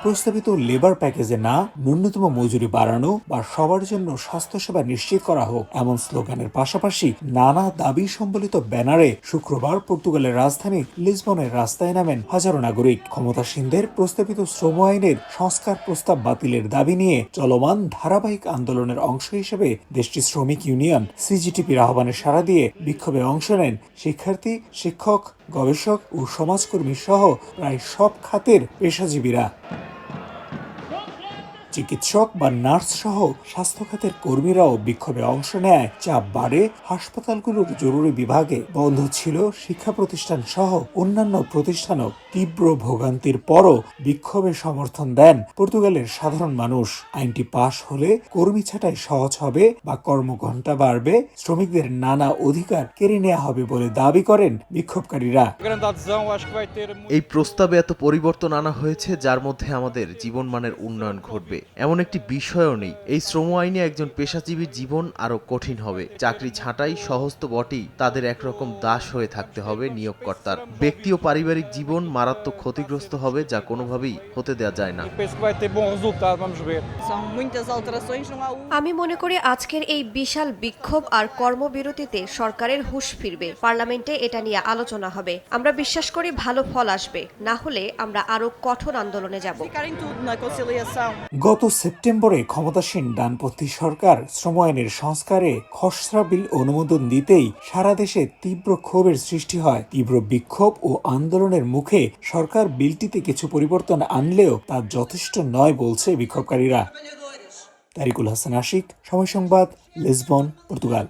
প্রস্তাবিত লেবার প্যাকেজে না ন্যূনতম মজুরি বাড়ানো বা সবার জন্য স্বাস্থ্যসেবা নিশ্চিত করা হোক এমন স্লোগানের পাশাপাশি নানা দাবি সম্বলিত ব্যানারে শুক্রবার পর্তুগালের রাজধানী লিসবনের রাস্তায় নামেন হাজারো নাগরিক। ক্ষমতাসীনদের প্রস্তাবিত শ্রম আইনের সংস্কার প্রস্তাব বাতিলের দাবি নিয়ে চলমান ধারাবাহিক আন্দোলনের অংশ হিসেবে দেশটির শ্রমিক ইউনিয়ন সিজিটিপির আহ্বানে সাড়া দিয়ে বিক্ষোভে অংশ নেন শিক্ষার্থী, শিক্ষক, গবেষক ও সমাজকর্মী সহ প্রায় সব খাতের পেশাজীবীরা। চিকিৎসক বা নার্স সহ স্বাস্থ্য খাতের কর্মীরাও বিক্ষোভে অংশ নেয়। চাপ বাড়ে হাসপাতালগুলোর জরুরি বিভাগে, বন্ধ ছিল শিক্ষা প্রতিষ্ঠান সহ অন্যান্য প্রতিষ্ঠানও। তীব্র ভোগান্তির পরও বিক্ষোভে সমর্থন দেন পর্তুগালের সাধারণ মানুষ। আইনটি পাশ হলে কর্মী ছাঁটাই সহজ হবে বা কর্মঘণ্টা বাড়বে, শ্রমিকদের নানা অধিকার কেড়ে নেওয়া হবে বলে দাবি করেন বিক্ষোভকারীরা। এই প্রস্তাবে এত পরিবর্তন আনা হয়েছে যার মধ্যে আমাদের জীবনমানের উন্নয়ন ঘটবে এমন একটি বিষয়ও নেই। এই শ্রম আইনে একজন পেশাজীবীর জীবন আরো কঠিন হবে। চাকরি ছাঁটাই সহজ তো বটেই, তাদের একরকম দাস হয়ে থাকতে হবে নিয়োগকর্তার। ব্যক্তি ও পারিবারিক জীবন মারাত্মক ক্ষতিগ্রস্ত হবে, যা কোনোভাবেই হতে দেওয়া যায় না। আমি মনে করি আজকের এই বিশাল বিক্ষোভ আর কর্মবিরতিতে সরকারের হুঁশ ফিরবে। পার্লামেন্টে এটা নিয়ে আলোচনা হবে। আমরা বিশ্বাস করি ভালো ফল আসবে, না হলে আমরা আরো কঠোর আন্দোলনে যাব। গত সেপ্টেম্বরে ক্ষমতাসীন ডানপন্থী সরকার শ্রম আইনের সংস্কারে খসড়া বিল অনুমোদন দিতেই সারা দেশে তীব্র ক্ষোভের সৃষ্টি হয়। তীব্র বিক্ষোভ ও আন্দোলনের মুখে সরকার বিলটিতে কিছু পরিবর্তন আনলেও তা যথেষ্ট নয় বলছে বিক্ষোভকারীরা। তারিকুল হাসান আশিক, সময় সংবাদ, লিসবন, পর্তুগাল।